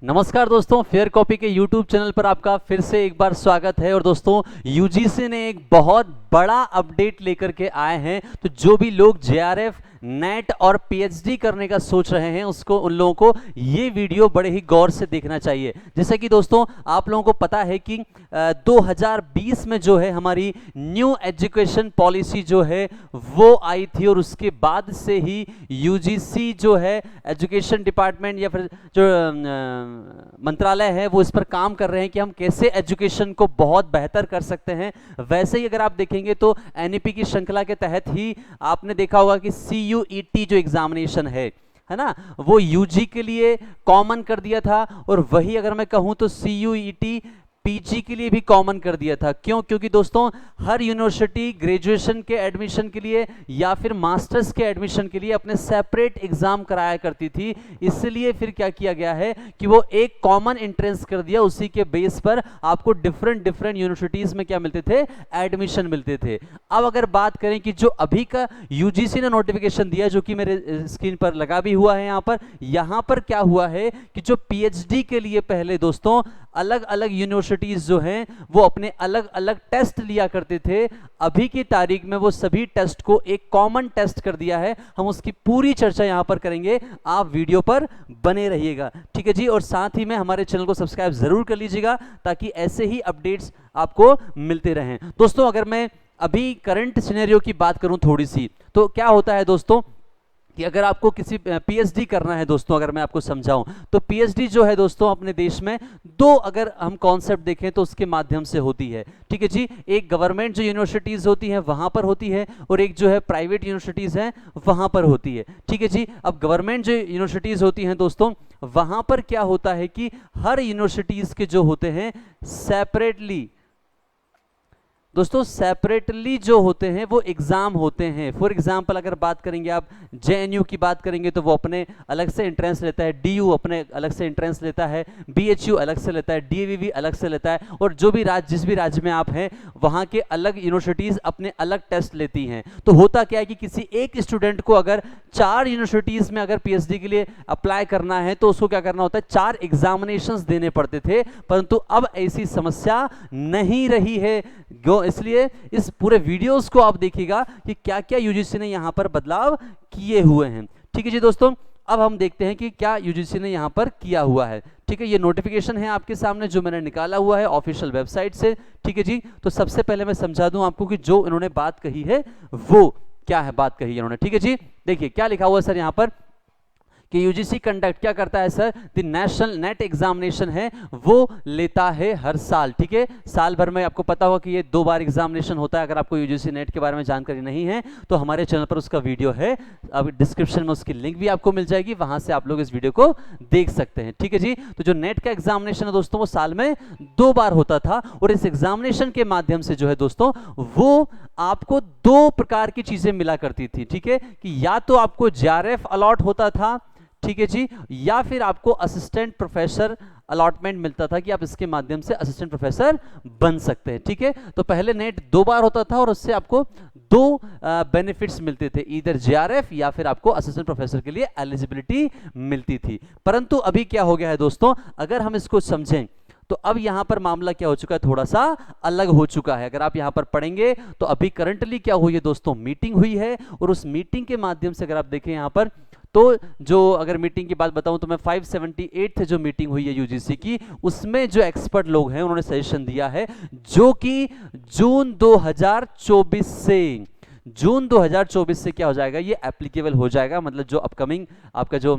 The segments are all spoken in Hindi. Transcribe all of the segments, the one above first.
नमस्कार दोस्तों, फेयर कॉपी के YouTube चैनल पर आपका फिर से एक बार स्वागत है। और दोस्तों, यूजीसी ने एक बहुत बड़ा अपडेट लेकर के आए हैं। तो जो भी लोग जेआरएफ, नेट और पीएचडी करने का सोच रहे हैं उसको उन लोगों को ये वीडियो बड़े ही गौर से देखना चाहिए। जैसे कि दोस्तों आप लोगों को पता है कि 2020 में जो है हमारी न्यू एजुकेशन पॉलिसी जो है वो आई थी, और उसके बाद से ही यूजीसी जो है एजुकेशन डिपार्टमेंट या फिर जो मंत्रालय है वो इस पर काम कर रहे हैं कि हम कैसे एजुकेशन को बहुत बेहतर कर सकते हैं। वैसे ही अगर आप देखेंगे तो एनईपी की श्रृंखला के तहत ही आपने देखा होगा कि सीयूईटी जो एग्जामिनेशन है ना, वो यूजी के लिए कॉमन कर दिया था, और वही अगर मैं कहूं तो सीयूईटी पीजी के लिए भी कॉमन कर दिया था। क्यों? क्योंकि दोस्तों हर यूनिवर्सिटी ग्रेजुएशन के एडमिशन के लिए या फिर मास्टर्स के एडमिशन के लिए अपने सेपरेट एग्जाम कराया करती थी। इसलिए फिर क्या किया गया है कि वो एक कॉमन एंट्रेंस कर दिया, उसी के बेस पर आपको डिफरेंट यूनिवर्सिटीज में क्या मिलते थे, एडमिशन मिलते थे। अब अगर बात करें कि जो अभी का यूजीसी ने नोटिफिकेशन दिया, जो कि मेरे स्क्रीन पर लगा भी हुआ है यहां पर क्या हुआ है कि जो पीएचडी के लिए पहले दोस्तों अलग अलग यूनिवर्सिटीज जो हैं वो अपने अलग अलग टेस्ट लिया करते थे, अभी की तारीख में वो सभी टेस्ट को एक कॉमन टेस्ट कर दिया है। हम उसकी पूरी चर्चा यहां पर करेंगे, आप वीडियो पर बने रहिएगा, ठीक है जी। और साथ ही में हमारे चैनल को सब्सक्राइब जरूर कर लीजिएगा ताकि ऐसे ही अपडेट्स आपको मिलते रहें। दोस्तों अगर मैं अभी करंट सिनेरियो की बात करूं थोड़ी सी, तो क्या होता है दोस्तों कि अगर आपको किसी पीएचडी करना है दोस्तों, अगर मैं आपको समझाऊं तो पीएचडी जो है दोस्तों अपने देश में दो अगर हम कॉन्सेप्ट देखें तो उसके माध्यम से होती है, ठीक है जी। एक गवर्नमेंट जो यूनिवर्सिटीज होती हैं वहां पर होती है, और एक जो है प्राइवेट यूनिवर्सिटीज हैं वहां पर होती है, ठीक है जी। अब गवर्नमेंट जो यूनिवर्सिटीज होती हैं दोस्तों, वहां पर क्या होता है कि हर यूनिवर्सिटीज के जो होते हैं सेपरेटली दोस्तों सेपरेटली जो होते हैं वो एग्जाम होते हैं। फॉर एग्जांपल अगर बात करेंगे आप जेएनयू की बात करेंगे तो वो अपने अलग से एंट्रेंस लेता है, डीयू अपने अलग से एंट्रेंस लेता है, बीएचयू अलग से लेता है, डीएवीवी अलग से लेता है, और जो भी राज्य जिस भी राज्य में आप हैं वहां के अलग यूनिवर्सिटीज अपने अलग टेस्ट लेती हैं। तो होता क्या है कि किसी एक स्टूडेंट को अगर 4 यूनिवर्सिटीज में अगर पीएचडी के लिए अप्लाई करना है तो उसको क्या करना होता है, 4 एग्जामिनेशंस देने पड़ते थे, परंतु अब ऐसी समस्या नहीं रही है। इसलिए इस पूरे वीडियोस को आप देखिएगा कि क्या क्या यूजीसी ने यहां पर बदलाव किए हुए हैं, ठीक है जी। दोस्तों अब हम देखते हैं कि क्या यूजीसी ने यहां पर किया हुआ है, ठीक है। ये नोटिफिकेशन है आपके सामने जो मैंने निकाला हुआ है ऑफिशियल वेबसाइट से, ठीक है जी। तो सबसे पहले मैं समझा दूं आपको कि जो इन्होंने बात कही है वो क्या है, बात कही है इन्होंने, ठीक है जी। देखिए क्या लिखा हुआ है सर यहां पर कि यूजीसी कंडक्ट क्या करता है sir, the national net examination है वो लेता है हर साल, ठीक है। साल भर में आपको पता होगा कि ये 2 बार एग्जामिनेशन होता है। अगर आपको यूजीसी नेट के बारे में जानकारी नहीं है तो हमारे चैनल पर उसका वीडियो है, अब डिस्क्रिप्शन में उसकी लिंक भी आपको मिल जाएगी, वहां से आप लोग इस वीडियो को देख सकते हैं, ठीक है जी। तो जो नेट का एग्जामिनेशन है दोस्तों वो साल में 2 बार होता था, और इस एग्जामिनेशन के माध्यम से जो है दोस्तों वो आपको 2 प्रकार की चीजें मिला करती थी, ठीक है। कि या तो आपको जेआरएफ अलॉट होता था, ठीक है जी, या फिर आपको असिस्टेंट प्रोफेसर अलॉटमेंट मिलता था कि आप इसके माध्यम से असिस्टेंट प्रोफेसर बन सकते हैं, ठीक है। तो पहले नेट 2 बार होता था और उससे आपको 2 बेनिफिट्स मिलते थे, इधर जेआरएफ या फिर आपको असिस्टेंट प्रोफेसर के लिए एलिजिबिलिटी मिलती थी। परंतु अभी क्या हो गया है दोस्तों, अगर हम इसको समझें तो अब यहां पर मामला क्या हो चुका है, थोड़ा सा अलग हो चुका है। अगर आप यहां पर पढ़ेंगे तो अभी करंटली क्या हुई है दोस्तों, मीटिंग हुई है, और उस मीटिंग के माध्यम से अगर आप देखें यहां पर तो जो अगर मीटिंग की बात बताऊं तो मैं 578 जो मीटिंग हुई है यूजीसी की, उसमें जो एक्सपर्ट लोग हैं उन्होंने सजेशन दिया है जो कि जून 2024 से क्या हो जाएगा, ये एप्लीकेबल हो जाएगा। मतलब जो अपकमिंग आपका जो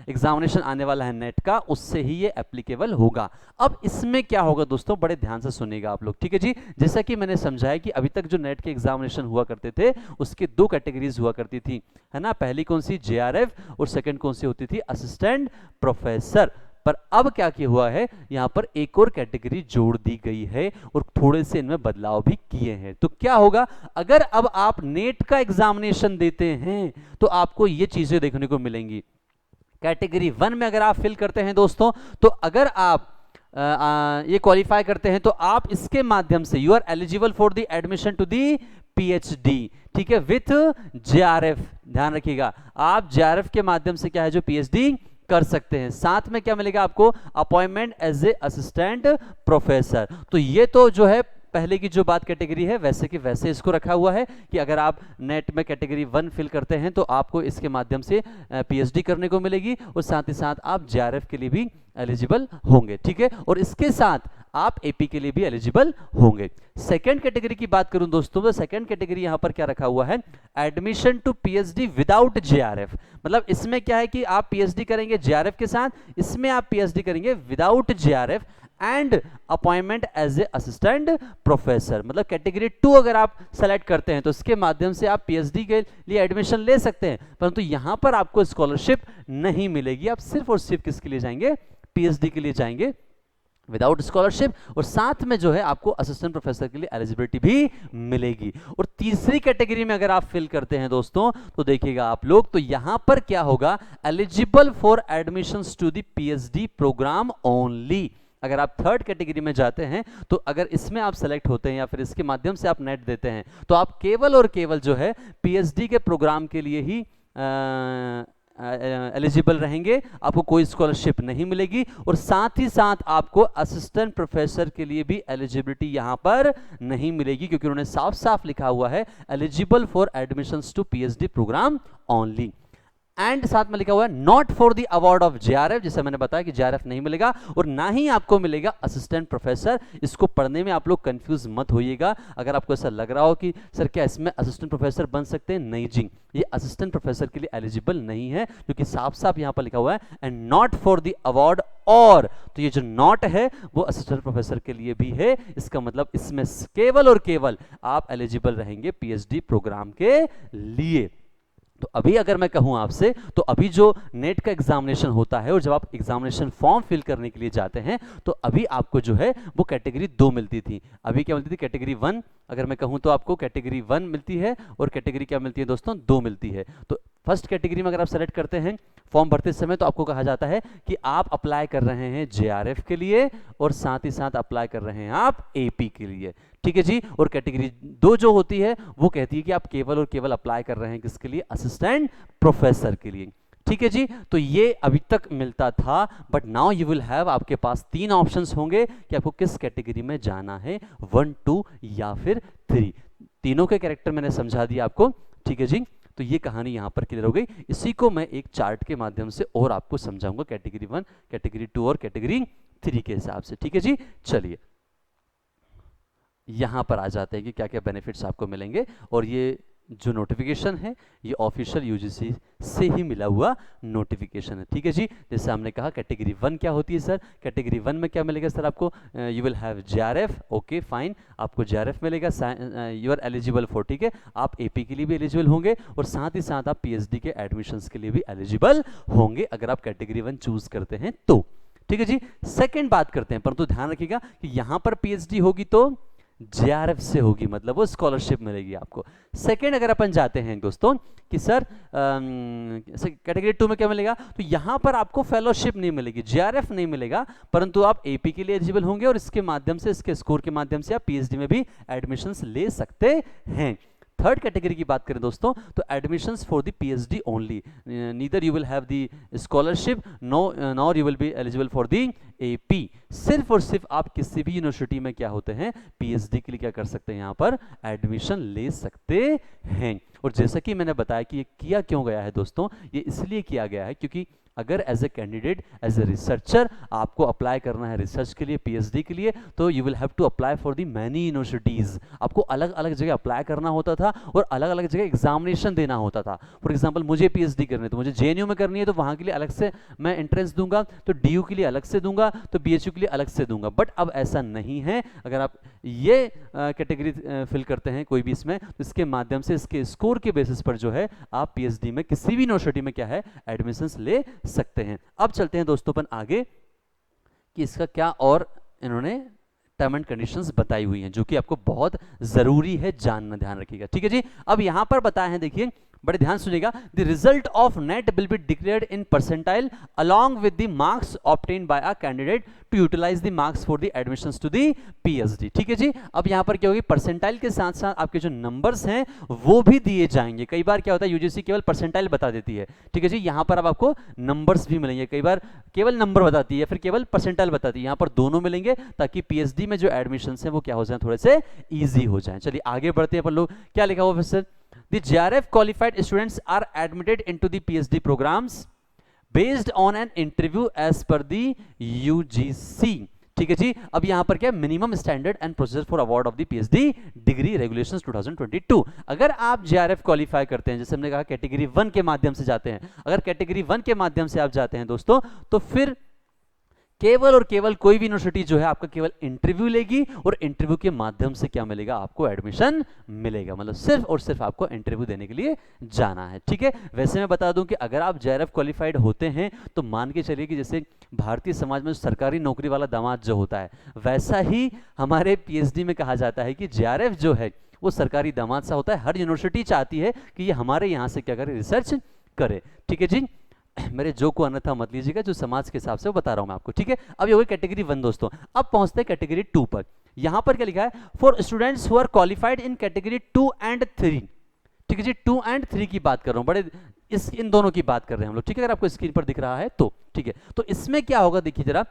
एग्जामिनेशन आने वाला है नेट का, उससे ही ये एप्लीकेबल होगा। अब इसमें क्या होगा दोस्तों, बड़े ध्यान से सुनिएगा आप लोग, ठीक है जी। जैसा कि मैंने समझाया कि अभी तक जो नेट के एग्जामिनेशन हुआ करते थे उसके 2 कैटेगरीज हुआ करती थी, है ना। पहली कौन सी, जेआरएफ, और सेकंड कौन सी होती थी, असिस्टेंट प्रोफेसर। पर अब क्या किया हुआ है, यहां पर एक और कैटेगरी जोड़ दी गई है और थोड़े से इनमें बदलाव भी किए हैं। तो क्या होगा, अगर अब आप नेट का एग्जामिनेशन देते हैं तो आपको ये चीजें देखने को मिलेंगी। कैटेगरी 1 में अगर आप फिल करते हैं दोस्तों, तो अगर आप ये क्वालिफाई करते हैं तो आप इसके माध्यम से you are eligible for the admission to the PhD, ठीक है, विथ जेआरएफ। ध्यान रखिएगा, आप जेआरएफ के माध्यम से क्या है जो पीएचडी कर सकते हैं। साथ में क्या मिलेगा आपको, appointment as a assistant professor. तो ये तो जो है पहले की जो बात कैटेगरी है वैसे कि वैसे इसको रखा हुआ है कि अगर आप नेट में कैटेगरी 1 फिल करते हैं तो आपको इसके माध्यम से पीएचडी करने को मिलेगी और साथ ही साथ आप जेआरएफ के लिए भी एलिजिबल होंगे, ठीक है, और इसके साथ आप एपी के लिए भी एलिजिबल होंगे। सेकंड कैटेगरी की बात करूं दोस्तों, तो सेकंड कैटेगरी यहां पर क्या रखा हुआ है, admission to PhD without JRF. मतलब इसमें क्या है कि आप पीएचडी करेंगे जेआरएफ के साथ, इसमें आप पीएचडी करेंगे without JRF and appointment as a assistant professor. मतलब कैटेगरी 2 अगर आप सेलेक्ट करते हैं तो इसके माध्यम से आप पीएचडी के लिए एडमिशन ले सकते हैं, परंतु यहां पर आपको स्कॉलरशिप नहीं मिलेगी। आप सिर्फ और सिर्फ किसके लिए जाएंगे, पीएचडी के लिए जाएंगे विदाउट स्कॉलरशिप, और साथ में जो है आपको असिस्टेंट प्रोफेसर के लिए एलिजिबिलिटी भी मिलेगी। और तीसरी कैटेगरी में अगर आप फिल करते हैं दोस्तों तो देखिएगा आप लोग, तो यहां पर क्या होगा, eligible for admissions to the PhD programme only. अगर आप थर्ड कैटेगरी में जाते हैं तो अगर इसमें आप सेलेक्ट होते हैं या फिर इसके माध्यम से आप नेट देते हैं तो आप केवल और केवल जो है पीएचडी के प्रोग्राम के लिए ही एलिजिबल रहेंगे, आपको कोई स्कॉलरशिप नहीं मिलेगी। और साथ ही साथ आपको असिस्टेंट प्रोफेसर के लिए भी एलिजिबिलिटी यहां पर नहीं मिलेगी, क्योंकि उन्होंने साफ साफ लिखा हुआ है eligible for admissions to PhD programme only. And साथ में लिखा हुआ है not for the award of JRF, जैसे मैंने बताया कि जेआरएफ नहीं मिलेगा और ना ही आपको मिलेगा असिस्टेंट प्रोफेसर। इसको पढ़ने में आप लोग कंफ्यूज मत होइएगा। अगर आपको ऐसा लग रहा हो कि सर क्या इसमें असिस्टेंट प्रोफेसर बन सकते हैं, नहीं जी, ये असिस्टेंट प्रोफेसर के लिए एलिजिबल नहीं है, क्योंकि साफ साफ यहां पर लिखा हुआ है and not for the award, और तो ये जो नॉट है वो असिस्टेंट प्रोफेसर के लिए भी है। इसका मतलब इसमें केवल और केवल आप एलिजिबल रहेंगे पीएचडी प्रोग्राम के लिए। तो अभी अगर मैं कहूं आपसे, तो अभी जो नेट का एग्जामिनेशन होता है और जब आप एग्जामिनेशन फॉर्म फिल करने के लिए जाते हैं तो अभी आपको जो है वो कैटेगरी 2 मिलती थी। अभी क्या मिलती थी, कैटेगरी 1। अगर मैं कहूं तो आपको कैटेगरी 1 मिलती है और कैटेगरी क्या मिलती है दोस्तों, 2 मिलती है। तो फर्स्ट कैटेगरी में अगर आप सेलेक्ट करते हैं फॉर्म भरते समय तो आपको कहा जाता है कि आप अप्लाई कर रहे हैं जेआरएफ के लिए और साथ ही साथ अप्लाई कर रहे हैं आप एपी के लिए, ठीक है जी। और कैटेगरी 2 जो होती है वो कहती है कि आप केवल और केवल अप्लाई कर रहे हैं किसके लिए, असिस्टेंट प्रोफेसर के लिए, ठीक है जी। तो ये अभी तक मिलता था, but now you will have, आपके पास 3 ऑप्शंस होंगे कि आपको किस कैटेगरी में जाना है, 1, 2 या फिर 3। तीनों के कैरेक्टर मैंने समझा दिया आपको, ठीक है जी। तो ये कहानी यहां पर क्लियर हो गई। इसी को मैं एक चार्ट के माध्यम से और आपको समझाऊंगा, कैटेगरी 1, कैटेगरी 2 और कैटेगरी 3 के हिसाब से, ठीक है जी। चलिए यहां पर आ जाते हैं कि क्या क्या बेनिफिट्स आपको मिलेंगे। और ये जो नोटिफिकेशन है ये ऑफिशियल यूजीसी से ही मिला हुआ नोटिफिकेशन है, ठीक है जी। जैसे हमने कहा कैटेगरी 1 क्या होती है सर, कैटेगरी 1 में क्या मिलेगा सर आपको, you will have JRF, okay fine, आपको जेआरएफ मिलेगा, यू आर एलिजिबल फॉर, ठीक है, आप एपी के लिए भी एलिजिबल होंगे और साथ ही साथ आप पीएचडी के एडमिशंस के लिए भी एलिजिबल होंगे अगर आप कैटेगरी 1 चूज करते हैं तो, ठीक है जी। सेकेंड बात करते हैं, परंतु ध्यान रखिएगा कि यहां पर पीएचडी होगी तो जेआरएफ से होगी, मतलब वो स्कॉलरशिप मिलेगी आपको। सेकेंड अगर अपन जाते हैं दोस्तों कि सर कैटेगरी 2 में क्या मिलेगा, तो यहां पर आपको फेलोशिप नहीं मिलेगी, जेआरएफ नहीं मिलेगा, परंतु आप एपी के लिए एलिजिबल होंगे और इसके माध्यम से, इसके स्कोर के माध्यम से आप पीएचडी में भी एडमिशंस ले सकते हैं। थर्ड कैटेगरी की बात करें दोस्तों तो admissions for the PhD only, neither you will have the scholarship nor you will be eligible for the AP. सिर्फ और सिर्फ आप किसी भी यूनिवर्सिटी में क्या होते हैं, पीएचडी के लिए क्या कर सकते हैं, यहां पर एडमिशन ले सकते हैं। और जैसा कि मैंने बताया कि ये किया क्यों गया है दोस्तों, ये इसलिए किया गया है क्योंकि अगर as a candidate, as a researcher आपको अप्लाई करना है रिसर्च के लिए, पीएचडी के लिए, तो you will have to apply for the many universities. आपको अलग अलग जगह अप्लाई करना होता था और अलग अलग जगह एग्जामिनेशन देना होता था। फॉर एग्जांपल मुझे पीएचडी करनी है तो मुझे जेएनयू में करनी है तो वहां के लिए अलग से मैं एंट्रेंस दूंगा, तो डीयू के लिए अलग से दूंगा, तो बीएचयू के लिए अलग से दूंगा। बट अब ऐसा नहीं है, अगर आप ये कैटेगरी फिल करते हैं कोई भी इसमें, तो इसके माध्यम से, इसके स्कोर के बेसिस पर जो है आप पीएचडी में किसी भी यूनिवर्सिटी में क्या है, एडमिशंस ले सकते हैं। अब चलते हैं दोस्तों अपन आगे कि इसका क्या और इन्होंने टर्म एंड कंडीशंस बताई हुई हैं जो कि आपको बहुत जरूरी है जानना, ध्यान रखिएगा, ठीक है जी। अब यहां पर बताया है, देखिए बड़े ध्यान सुनिएगा, the result of NET will be declared in percentile along with the marks obtained by a candidate to utilise the marks for the admissions to the PhD. ठीक है जी। अब यहां पर क्या होगी, परसेंटाइल के साथ साथ आपके जो नंबर्स हैं वो भी दिए जाएंगे। कई बार क्या होता है, यूजीसी केवल परसेंटाइल बता देती है, ठीक है जी, यहां पर अब आपको नंबर्स भी मिलेंगे। कई बार केवल नंबर बताती है, फिर केवल परसेंटाइल बताती है, यहां पर दोनों मिलेंगे ताकि पीएचडी में जो एडमिशन है वो क्या हो जाए, थोड़े से ईजी हो जाए। चलिए आगे बढ़ते हैं अपन लोग। क्या लिखा हुआ फिर, The JRF qualified students are admitted into the PhD programs based on an interview as per the UGC। ठीक है जी। अब यहां पर क्या, minimum standard and procedure for award of the PhD degree regulations 2022। अगर आप जेआरएफ क्वालिफाई करते हैं, जैसे हमने कहा कैटेगरी 1 के माध्यम से जाते हैं, अगर कैटेगरी 1 के माध्यम से आप जाते हैं दोस्तों, तो फिर केवल और केवल कोई भी यूनिवर्सिटी जो है आपका केवल इंटरव्यू लेगी और इंटरव्यू के माध्यम से क्या मिलेगा, आपको एडमिशन मिलेगा। मतलब सिर्फ और सिर्फ आपको इंटरव्यू देने के लिए जाना है। ठीक है। वैसे मैं बता दूं कि अगर आप जेआरएफ क्वालिफाइड होते हैं तो मान के चलिए कि जैसे भारतीय समाज में सरकारी नौकरी वाला दामाद जो होता है, वैसा ही हमारे पीएचडी में कहा जाता है कि जेआरएफ जो है वो सरकारी दामाद सा होता है। हर यूनिवर्सिटी चाहती है कि ये हमारे यहाँ से क्या करे, रिसर्च करे। ठीक है जी। मेरे जो को अन्यथा मत लीजिएगा, जो समाज के हिसाब से वो बता रहा हूं मैं आपको। ठीक है। अब ये हो गई कैटेगरी 1 दोस्तों। अब पहुंचते हैं कैटेगरी 2 पर। यहां पर क्या लिखा है, for students who are qualified in category 2 and 3। ठीक है जी, 2 एंड 3 की बात कर रहा हूं, बड़े इन दोनों की बात कर रहे हैं हम लोग। ठीक है, अगर आपको स्क्रीन पर दिख रहा है तो ठीक है। तो इसमें क्या होगा, देखिए जरा,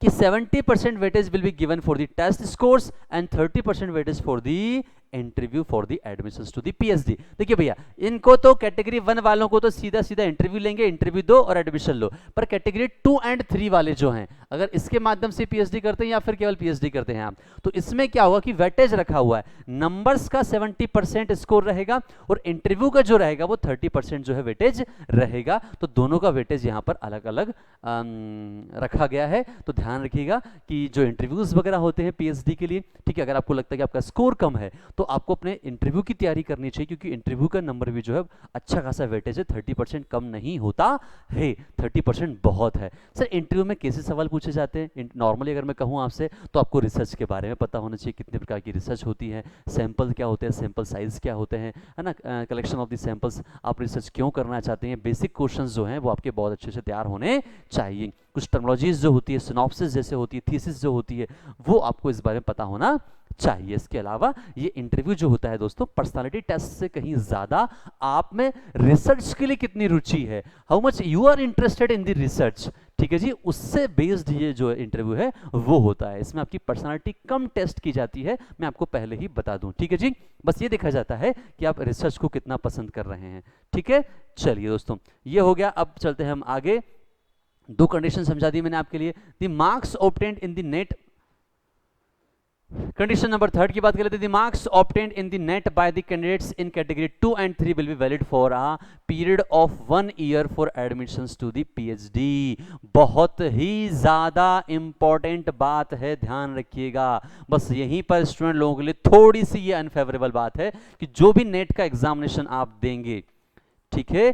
कि 70% weightage will be given for the test scores and 30% weightage for the interview for the admissions to the PhD. देखिए भैया, इनको तो कैटेगरी 1 वालों को तो सीधा सीधा इंटरव्यू लेंगे, इंटरव्यू दो और एडमिशन लो। पर कैटेगरी 2 एंड 3 वाले जो हैं, अगर इसके माध्यम से पीएचडी करते हैं या फिर केवल पीएचडी करते हैं आप, तो इसमें क्या होगा कि वेटेज रखा हुआ है, नंबर्स का 70% स्कोर रहेगा और इंटरव्यू का जो रहेगा वो 30% जो है वेटेज रहेगा। तो दोनों का वेटेज यहाँ पर अलग अलग रखा गया है। तो ध्यान रखिएगा कि जो इंटरव्यूज वगैरह होते हैं पीएचडी के लिए, ठीक है, अगर आपको लगता है कि आपका स्कोर कम है तो आपको अपने इंटरव्यू की तैयारी करनी चाहिए, क्योंकि इंटरव्यू का नंबर भी जो है अच्छा खासा वेटेज है, 30% कम नहीं होता है, 30% बहुत है। सर इंटरव्यू में कैसे सवाल पूछे जाते हैं? नॉर्मली अगर मैं कहूँ आपसे तो आपको रिसर्च के बारे में पता होना चाहिए, कितने प्रकार की रिसर्च होती है, सैंपल क्या होते हैं, सैंपल साइज क्या होते हैं, है ना, कलेक्शन ऑफ द सैंपल्स, आप रिसर्च क्यों करना चाहते हैं, बेसिक क्वेश्चंस जो हैं वो आपके बहुत अच्छे से तैयार होने चाहिए। कुछ टर्मिनोलॉजीज जो होती है, सिनॉप्सिस जैसे होती है, थीसिस जो होती है, वो आपको इस बारे में पता होना चाहिए। इसके अलावा ये इंटरव्यू जो होता है दोस्तों, पर्सनालिटी टेस्ट से कहीं ज्यादा आप में रिसर्च के लिए कितनी रुचि है, how much you are interested in the research, ठीक है जी, उससे बेस्ड ये जो इंटरव्यू है वो होता है। इसमें आपकी पर्सनालिटी कम टेस्ट की जाती है, मैं आपको पहले ही बता दूं। ठीक है जी, बस ये देखा जाता है कि आप रिसर्च को कितना पसंद कर रहे हैं। ठीक है, चलिए दोस्तों, ये हो गया। अब चलते हैं हम आगे। दो कंडीशन समझा दी मैंने आपके लिए। The marks obtained in the NET, condition number 3 की बात कर लेते हैं। The marks obtained in the NET by the candidates in category 2 and 3 will be valid for a period of 1 year for admissions to the PhD. बहुत ही ज्यादा इंपॉर्टेंट बात है, ध्यान रखिएगा। बस यहीं पर स्टूडेंट लोगों के लिए थोड़ी सी ये अनफेवरेबल बात है कि जो भी नेट का एग्जामिनेशन आप देंगे, ठीक है,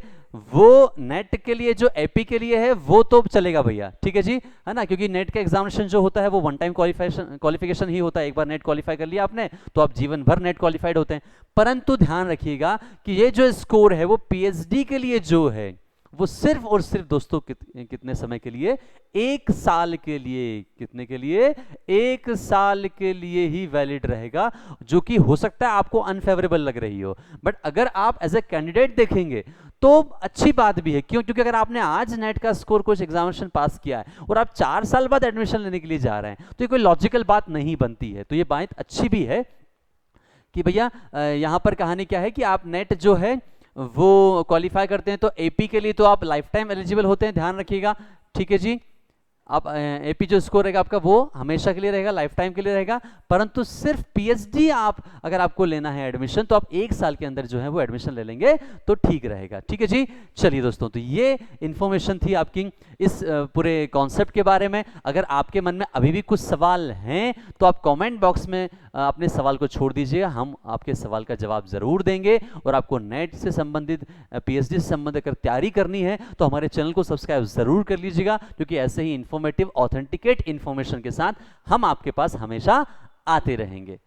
वो नेट के लिए जो एपी के लिए है वो तो चलेगा भैया, ठीक है जी, है ना, क्योंकि नेट का एग्जामिनेशन जो होता है वो वन टाइम क्वालिफिकेशन ही होता है। एक बार नेट क्वालिफाई कर लिया आपने तो आप जीवन भर नेट क्वालिफाइड होते हैं। परंतु ध्यान रखिएगा कि ये जो स्कोर है वो पीएचडी के लिए जो है वो सिर्फ और सिर्फ दोस्तों कितने समय के लिए, 1 साल के लिए। कितने के लिए? 1 साल के लिए ही वैलिड रहेगा, जो कि हो सकता है आपको अनफेवरेबल लग रही हो, बट अगर आप एज ए कैंडिडेट देखेंगे तो अच्छी बात भी है। क्यों? क्योंकि अगर आपने आज नेट का स्कोर कुछ एग्जामिनेशन पास किया है और आप 4 साल बाद एडमिशन लेने के लिए जा रहे हैं तो ये कोई लॉजिकल बात नहीं बनती है। तो ये बात अच्छी भी है कि भैया यहां पर कहानी क्या है कि आप नेट जो है वो क्वालिफाई करते हैं तो एपी के लिए तो आप लाइफ टाइम एलिजिबल होते हैं, ध्यान रखिएगा। ठीक है जी, आप एपी जो स्कोर रहेगा आपका वो हमेशा के लिए रहेगा, लाइफ टाइम के लिए रहेगा। परंतु सिर्फ पीएचडी आप अगर आपको लेना है एडमिशन तो आप 1 साल के अंदर जो है वो एडमिशन ले लेंगे तो ठीक रहेगा। ठीक है जी, चलिए दोस्तों, तो ये इंफॉर्मेशन थी आपकी इस पूरे कॉन्सेप्ट के बारे में। अगर आपके मन में अभी भी कुछ सवाल हैं तो आप कमेंट बॉक्स में अपने सवाल को छोड़ दीजिएगा, हम आपके सवाल का जवाब जरूर देंगे। और आपको नेट से संबंधित, पीएचडी से संबंधित अगर तैयारी करनी है तो हमारे चैनल को सब्सक्राइब जरूर कर लीजिएगा, क्योंकि ऐसे ही इंफॉर्मेटिव ऑथेंटिकेट इंफॉर्मेशन के साथ हम आपके पास हमेशा आते रहेंगे।